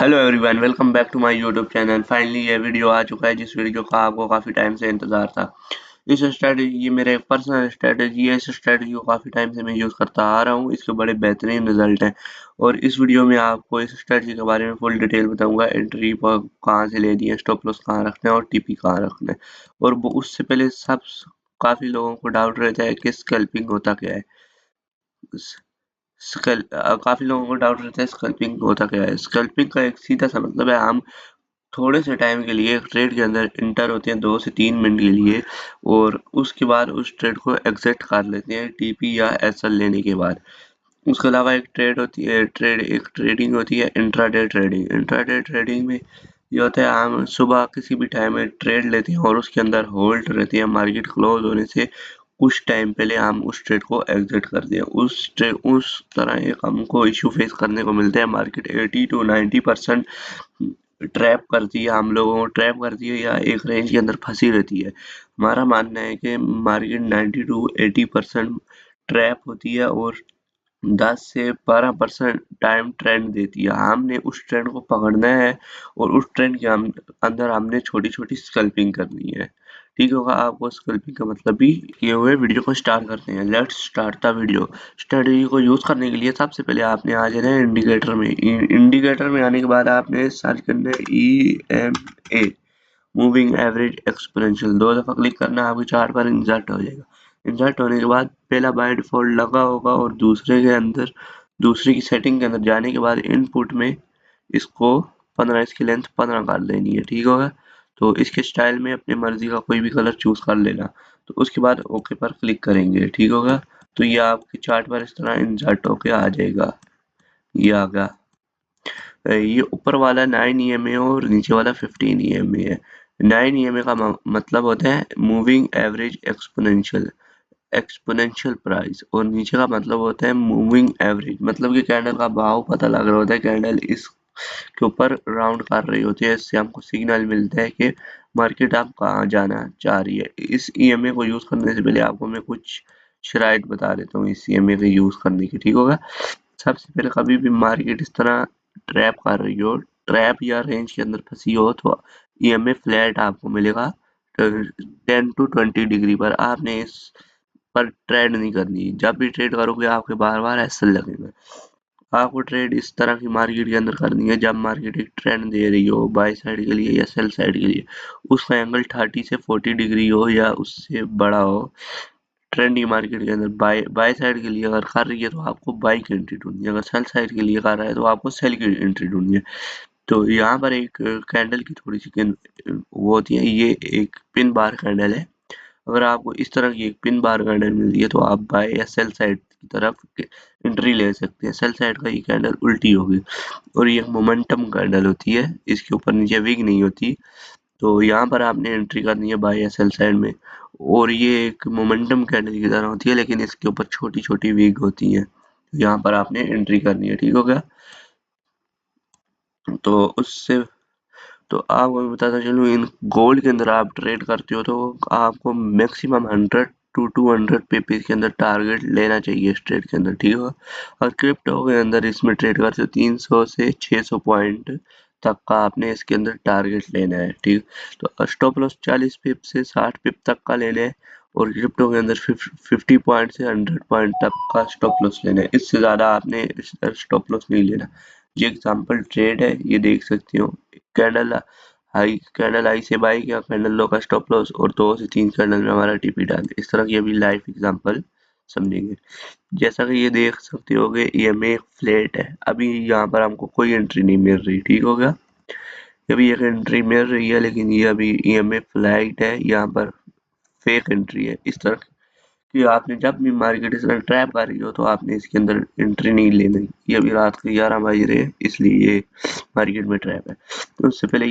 Hello everyone, welcome back to my YouTube channel. Finally ये video आ चुका है जिस वीडियो का आपको काफ़ी टाइम से इंतज़ार था। इस स्ट्रेटजी ये मेरा एक पर्सनल स्ट्रेटजी है। इस स्ट्रेटजी को काफ़ी टाइम से मैं यूज़ करता आ रहा हूँ। इसके बड़े बेहतरीन रिजल्ट हैं और इस वीडियो में आपको इस स्ट्रेटजी के बारे में फुल डिटेल बताऊंगा। एंट्री पर कहाँ से लेनी है, स्टॉप लॉस कहाँ रखना है और टीपी कहाँ रखना है। और वो उससे पहले काफ़ी लोगों को डाउट रहता है कि स्कैल्पिंग होता क्या है। काफी लोगों को डाउट रहता है स्कल्पिंग होता क्या है। स्कल्पिंग का एक सीधा सा मतलब है हम थोड़े से टाइम के लिए एक ट्रेड के अंदर इंटर होते हैं 2 से 3 मिनट के लिए और उसके बाद उस ट्रेड को एग्जिट कर लेते हैं टीपी या एसएल लेने के बाद। उसके अलावा एक ट्रेडिंग होती है इंट्राडे ट्रेडिंग। इंट्राडे ट्रेडिंग में ये होता है हम सुबह किसी भी टाइम में ट्रेड लेते हैं और उसके अंदर होल्ड रहती है। मार्केट क्लोज होने से कुछ टाइम पहले हम उस ट्रेड को एग्जिट कर दें। उस तरह एक हमको इशू फेस करने को मिलता है। मार्केट 80 to 90% ट्रैप करती है, हम लोगों को ट्रैप करती है या एक रेंज के अंदर फंसी रहती है। हमारा मानना है कि मार्केट 90 to 80% ट्रैप होती है और 10 से 12% टाइम ट्रेंड देती है। हमने उस ट्रेंड को पकड़ना है और उस ट्रेंड के अंदर हमने छोटी छोटी स्कल्पिंग करनी है। ठीक होगा आपको स्कल्पिंग का मतलब भी किए हुए। वीडियो को स्टार्ट करते हैं। Let's start the video. Strategy को यूज करने के लिए सबसे पहले आपने आ जाना है इंडिकेटर में। इंडिकेटर में आने के बाद आपने सर्च करना है EMA, मूविंग एवरेज एक्सपोनेंशियल। 2 दफा क्लिक करना, आपके चार्ट पर इंसर्ट हो जाएगा। इंसर्ट होने के बाद पहला बाय डिफॉल्ट लगा होगा और दूसरे की सेटिंग के अंदर जाने के बाद इनपुट में इसको 15, इसकी लेंथ 15 कर लेनी है। ठीक होगा। तो इसके स्टाइल में अपनी मर्जी का कोई भी कलर चूज कर लेना। तो उसके बाद ओके पर क्लिक करेंगे। ठीक होगा। तो ये आपके चार्ट पर इस तरह इंसर्ट होके आ जाएगा। ये आ गया। ये ऊपर वाला 9 EMA और नीचे वाला 15 EMA है। 9 EMA का मतलब होता है मूविंग एवरेज एक्सपोनेंशियल प्राइस और नीचे का मतलब होता है मूविंग एवरेज, मतलब कि कैंडल का भाव पता लग रहा होता है। कैंडल इस के ऊपर राउंड कर रही होती है। इससे हमको सिग्नल मिलता है कि मार्केट आप कहाँ जाना चाह रही है। इस EMA को यूज करने से पहले आपको मैं कुछ शराइत बता देता हूँ इस EMA के यूज करने की। ठीक होगा। सबसे पहले कभी भी मार्केट इस तरह ट्रैप कर रही हो, ट्रैप या रेंज के अंदर फंसी हो तो EMA फ्लैट आपको मिलेगा 10 to 20 डिग्री पर। आपने इस पर ट्रेड नहीं करनी। जब भी ट्रेड करोगे आपके बार बार एसएल लगेगा। आपको ट्रेड इस तरह की मार्केट के अंदर करनी है जब मार्केट एक ट्रेंड दे रही हो बाय साइड के लिए या सेल साइड के लिए। उसका एंगल 30 से 40 डिग्री हो या उससे बड़ा हो। ट्रेंडी मार्केट के अंदर बाय बाय साइड के लिए अगर कर रही है तो आपको बाई की एंट्री ढूंढनी है। अगर सेल साइड के लिए कर रहा है तो आपको सेल की एंट्री ढूंढनी है। तो यहाँ पर एक कैंडल की थोड़ी सी वो होती है। ये एक पिन बार कैंडल है। अगर आपको इस तरह की एक पिन बार कैंडल मिलती है तो आप बाय या सेल साइड की तरफ एंट्री ले सकते हैं। सेल साइड का ये कैंडल उल्टी होगी और ये एक मोमेंटम कैंडल होती है। इसके ऊपर नीचे विग नहीं होती। तो यहाँ पर आपने एंट्री करनी है बाय या सेल साइड में। और ये एक मोमेंटम कैंडल की तरह होती है लेकिन इसके ऊपर छोटी छोटी विग होती है। तो यहाँ पर आपने एंट्री करनी है। ठीक हो गया। तो उससे तो आपको मैं बताता चलूँ, इन गोल्ड के अंदर आप ट्रेड करते हो तो आपको मैक्सिमम 100 to 200 पीपी के अंदर टारगेट लेना चाहिए इस ट्रेड के अंदर। ठीक है। और क्रिप्टो के अंदर इसमें ट्रेड करते हो 300 से 600 पॉइंट तक का आपने इसके अंदर टारगेट लेना है। ठीक। तो स्टॉप लॉस 40 पिप से 60 पिप तक का लेना है और क्रिप्टो के अंदर 50 पॉइंट से 100 पॉइंट तक का स्टॉप लॉस लेना है। इससे ज़्यादा आपने स्टॉप लॉस नहीं लेना। ये एग्जाम्पल ट्रेड है, ये देख सकते हो। कैंडल हाई से बाई किया, कैंडल लो का स्टॉप लॉस और 2 से 3 कैंडल में हमारा टीपी डाल दिया। इस तरह की अभी लाइव एग्जांपल समझेंगे। जैसा कि ये देख सकते हो कि EMA फ्लैट है। अभी यहाँ पर हमको कोई एंट्री नहीं मिल रही। ठीक हो गया। अभी एक एंट्री मिल रही है लेकिन ये अभी EMA फ्लैट है। यहाँ पर फेक एंट्री है। इस तरह कि आपने जब भी मार्केट इस तरह ट्रैप कर रही हो तो आपने इसके अंदर एंट्री नहीं लेनी। ये अभी रात के 11 बज रहे हैं इसलिए ये मार्केट में ट्रैप है। तो उससे पहले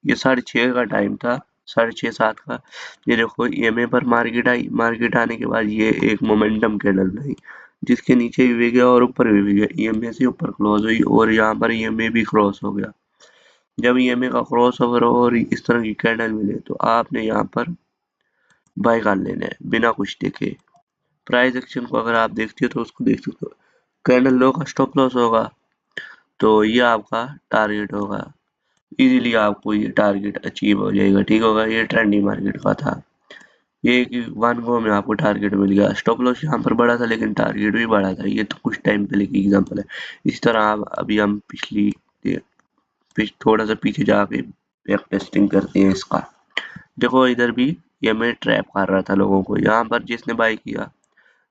ये 6:30 का टाइम था, 6:30-7 का। ये देखो EMA पर मार्केट आई। मार्केट आने के बाद ये एक मोमेंटम कैंडल बनाई जिसके नीचे भी गया और ऊपर भी गया। EMA से ऊपर क्लोज हुई और यहाँ पर EMA भी क्रॉस हो गया। जब EMA का क्रॉस ओवर हो और इस तरह की कैंडल मिले तो आपने यहाँ पर बाय कर लेना है बिना कुछ देखे। प्राइस एक्शन को अगर आप देखते हो तो उसको देख सकते हो। कैंडल लो का स्टॉप लॉस होगा तो ये आपका टारगेट होगा, इजीली आपको ये टारगेट अचीव हो जाएगा। ठीक होगा, ये ट्रेंडी मार्केट का था। ये कि वन गो में आपको टारगेट मिल गया। स्टॉप लॉस यहाँ पर बड़ा था लेकिन टारगेट भी बड़ा था। ये तो कुछ टाइम पहले की एग्जांपल है। इस तरह आप अभी हम थोड़ा सा पीछे जाके बैक टेस्टिंग करते हैं इसका। देखो इधर भी ये मैं ट्रैप कर रहा था लोगों को। यहाँ पर जिसने बाय किया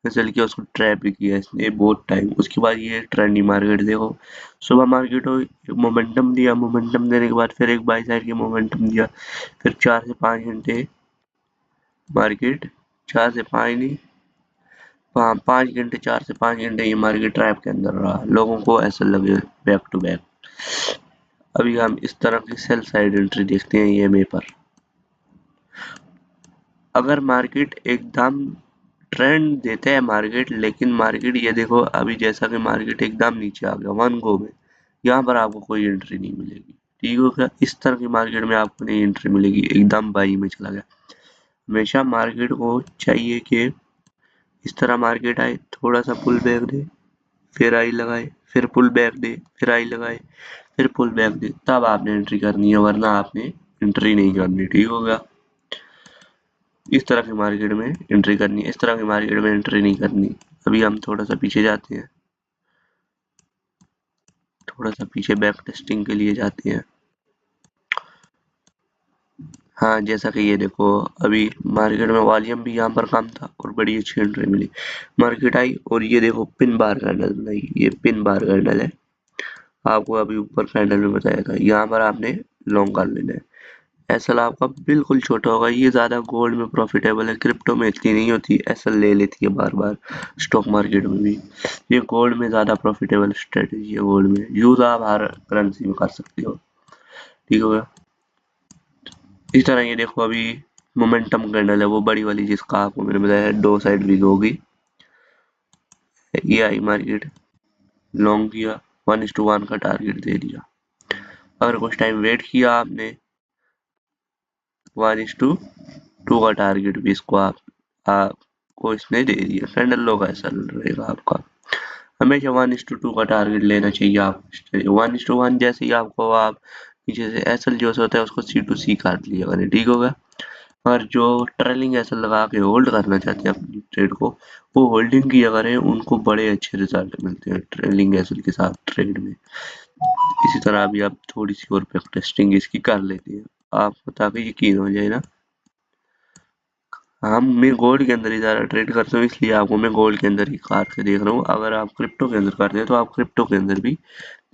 सेल किया उसको ट्रैप भी किया इसने बहुत टाइम। उसके बाद ये ट्रेंडी मार्केट देखो, सुबह मार्केट हो मोमेंटम दिया, मोमेंटम देने के बाद फिर एक बाई साइड की मोमेंटम दिया, फिर 4 से 5 घंटे मार्केट 4 से 5 नहीं, 5 घंटे 4 से 5 घंटे ये मार्केट ट्रैप के अंदर रहा। लोगों को ऐसा लगे बैक टू बैक। अभी हम इस तरह की सेल साइड एंट्री देखते हैं ईएमए पर। अगर मार्केट एकदम ट्रेंड देते हैं मार्केट, लेकिन मार्केट ये देखो अभी जैसा कि मार्केट एकदम नीचे आ गया वन गो में, यहाँ पर आपको कोई एंट्री नहीं मिलेगी। ठीक हो गया, इस तरह की मार्केट में आपको नहीं एंट्री मिलेगी, एकदम बाई में चला गया। हमेशा मार्केट को चाहिए कि इस तरह मार्केट आए, थोड़ा सा पुल बैक दे, फिर आई लगाए, फिर पुल बैक दे, फिर आई लगाए, फिर पुल बैक दे, तब आपने एंट्री करनी है, वरना आपने एंट्री नहीं करनी। ठीक होगा, इस तरह की मार्केट में एंट्री करनी है, इस तरह की मार्केट में एंट्री नहीं करनी। अभी हम थोड़ा सा पीछे जाते हैं, थोड़ा सा पीछे बैक टेस्टिंग के लिए जाते हैं। हाँ, जैसा कि ये देखो अभी मार्केट में वॉल्यूम भी यहाँ पर कम था और बड़ी अच्छी एंट्री मिली। मार्केट आई और ये देखो पिन बार कैंडल बनाई, ये पिन बार कैंडल है। आपको अभी ऊपर कैंडल में बताया था, यहाँ पर आपने लॉन्ग कर लेना है। एसएल आपका बिल्कुल छोटा होगा, ये ज्यादा गोल्ड में प्रॉफिटेबल है, क्रिप्टो में इतनी नहीं होती। एसएल ले लेती है बार बार स्टॉक मार्केट में भी। ये गोल्ड में ज्यादा प्रॉफिटेबल स्ट्रेटेजी है, गोल्ड में यूज आप हर करेंसी में कर सकते हो। ठीक होगा, इस तरह ये देखो अभी मोमेंटम कैंडल है वो बड़ी वाली, जिसका आपको मैंने बताया है 2 साइड वीक होगी। ये आई मार्केट लॉन्ग किया, 1:1 का टारगेट दे दिया। अगर कुछ टाइम वेट किया आपने, 1:2 का टारगेट भी इसको आपको इसने दे दिया। कैंडल लो का ऐसा रहेगा आपका। हमेशा 1:2 का टारगेट लेना चाहिए आपको। 1:1 जैसे ही आपको आप नीचे से एसएल जो होता है उसको C2C काट लिया करें। ठीक होगा, और जो ट्रेलिंग एसएल लगा के होल्ड करना चाहते हैं अपनी ट्रेड को, वो होल्डिंग किया करें, उनको बड़े अच्छे रिजल्ट मिलते हैं ट्रेलिंग एसएल के साथ ट्रेड में। इसी तरह अभी आप थोड़ी सी और बैक टेस्टिंग इसकी कर लेते हैं, आपको ताकि यकीन हो जाए ना। मैं गोल्ड के अंदर ही ज़्यादा ट्रेड करता हूँ, इसलिए आपको मैं गोल्ड के अंदर ही कार के देख रहा हूँ। अगर आप क्रिप्टो के अंदर करते हैं तो आप क्रिप्टो के अंदर भी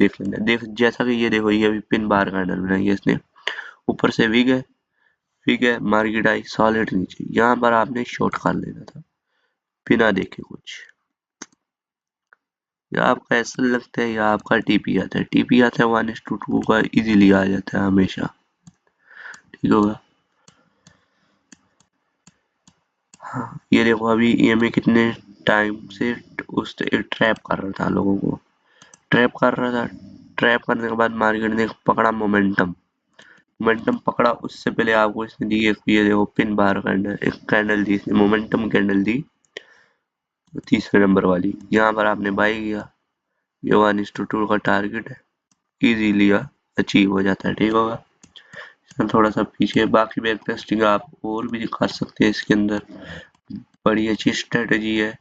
देख लेना। देख जैसा कि ये देखो, ये अभी पिन बार कैंडल बनाई है इसने, ऊपर से विग है, ठीक है, मार्केट आई सॉलिड नीचे, यहाँ पर आपने शॉर्ट कर लेना था बिना देखे कुछ। या आपका ऐसा लगता है या आपका टीपी आता है, टीपी आता है 1:2 का इजीली आ जाता है हमेशा। ठीक होगा, हाँ ये देखो अभी ईएमए कितने टाइम से उस ट्रैप कर रहा था, लोगों को ट्रैप कर रहा था। ट्रैप करने के बाद मार्केट ने पकड़ा मोमेंटम, मोमेंटम पकड़ा, उससे पहले आपको इसने दी एक, ये देखो पिन बार कैंडल, एक कैंडल दी इसने, मोमेंटम कैंडल दी तीसरे नंबर वाली, यहाँ पर आपने बाई किया। ये 1:2 का टारगेट है, इजीली अचीव हो जाता है। ठीक होगा, इसमें थोड़ा सा पीछे बाकी बैक टेस्टिंग आप और भी कर सकते हैं इसके अंदर, बड़ी अच्छी स्ट्रेटेजी है।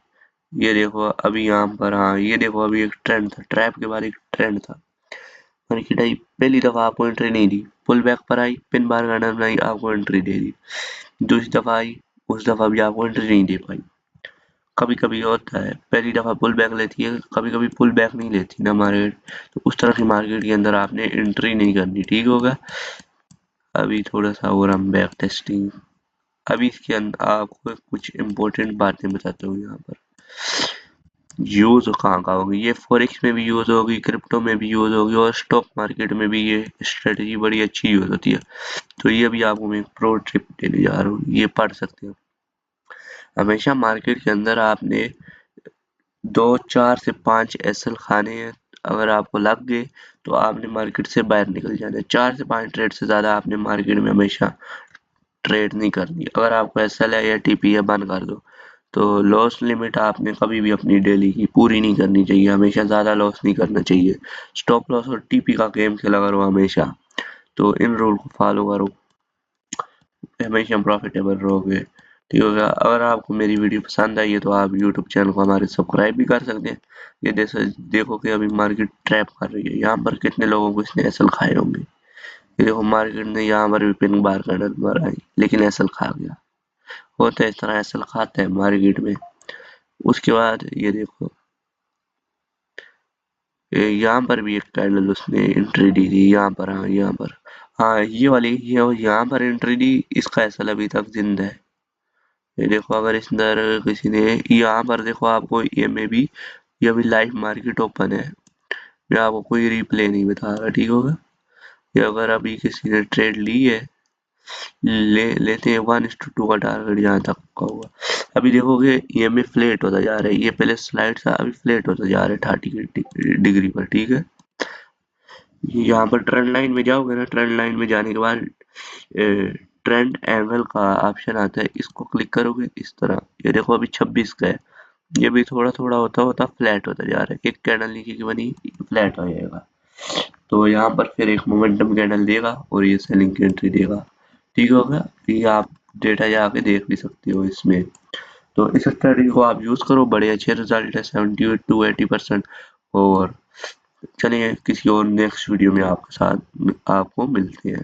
ये देखो अभी यहाँ पर, हाँ ये देखो अभी एक ट्रेंड था, ट्रैप के बाद एक ट्रेंड था। मार्केट आई, पहली दफा आपको एंट्री नहीं दी, पुल बैक पर आई, पिन बार गार्डन बनाई, आपको एंट्री दे दी। दूसरी दफा आई, उस दफा भी आपको एंट्री नहीं दे पाई। कभी कभी होता है पहली दफा पुल बैक लेती है, कभी कभी पुल बैक नहीं लेती ना मार्केट, तो उस तरह की मार्केट के अंदर आपने एंट्री नहीं करनी। ठीक होगा, अभी थोड़ा सा और हम बैक टेस्टिंग, अभी इसके अंदर आपको कुछ इम्पोर्टेंट बातें बताता हूँ। यहाँ पर यूज कहाँ का होगी, ये फॉरेक्स में भी यूज होगी, क्रिप्टो में भी यूज होगी, और स्टॉक मार्केट में भी ये स्ट्रेटेजी बड़ी अच्छी यूज होती है। तो ये भी आपको मैं प्रो ट्रिप देने जा रहा हूँ, ये पढ़ सकते हो। हमेशा मार्केट के अंदर आपने 4 से 5 एसएल खाने हैं। अगर आपको लग गए तो आपने मार्केट से बाहर निकल जाना है। 4 से 5 ट्रेड से ज्यादा आपने मार्केट में हमेशा ट्रेड नहीं करनी। अगर आपको एसएल है या टीपी है बंद कर दो, तो लॉस लिमिट आपने कभी भी अपनी डेली की पूरी नहीं करनी चाहिए, हमेशा ज़्यादा लॉस नहीं करना चाहिए। स्टॉप लॉस और टीपी का गेम खेला करो हमेशा। तो इन रूल को फॉलो करो, हमेशा प्रॉफिटेबल रहोगे। ठीक हो गया। अगर आपको मेरी वीडियो पसंद आई है तो आप यूट्यूब चैनल को हमारे सब्सक्राइब भी कर सकते हैं। ये देखो कि अभी मार्केट ट्रैप कर रही है, यहाँ पर कितने लोगों को इसने एसल खाए होंगे। ये देखो मार्केट ने यहाँ पर भी पिन बार कैंडल मारा है, लेकिन एसल खा गया। होता है इस तरह, एसल खाते हैं मार्केट में। उसके बाद ये देखो यहाँ पर भी एक कैंडल उसने एंट्री दी थी, यहाँ पर। हाँ यहाँ पर, हाँ ये वाली, ये यहाँ पर एंट्री दी, इसका एसल अभी तक जिंदा है। ये देखो अगर इस अंदर किसी ने, यहाँ पर देखो आपको ये में भी, ये अभी लाइव मार्केट ओपन है। मैं आपको कोई रिप्ले नहीं बता रहा, ठीक होगा। ये अगर अभी किसी ने ट्रेड ली है, लेते हैं 1:2 का टारगेट जहाँ तक का हुआ। अभी देखोगे ये में फ्लैट होता जा रहा है, ये पहले स्लाइड था, अभी फ्लैट होता जा रहा है 30 डिग्री पर, ठीक है। यहाँ पर ट्रेंड लाइन में जाओगे ना, ट्रेंड लाइन में जाने के बाद ट्रेंड एंगल का ऑप्शन आता है, इसको क्लिक करोगे इस तरह। ये देखो अभी 26 का है, ये भी थोड़ा थोड़ा होता होता फ्लैट होता जा रहा है। एक कैंडल नीचे की बनी, फ्लैट हो जाएगा। तो यहाँ पर फिर एक मोमेंटम कैंडल देगा और ये सेलिंग की एंट्री देगा, ठीक होगा। ये आप डेटा जाके देख भी सकते हो इसमें। तो इस स्ट्रेटजी को आप यूज करो, बड़े अच्छे रिजल्ट है, 70 to 80%। और चलिए किसी और नेक्स्ट वीडियो में आपके साथ आपको मिलते हैं।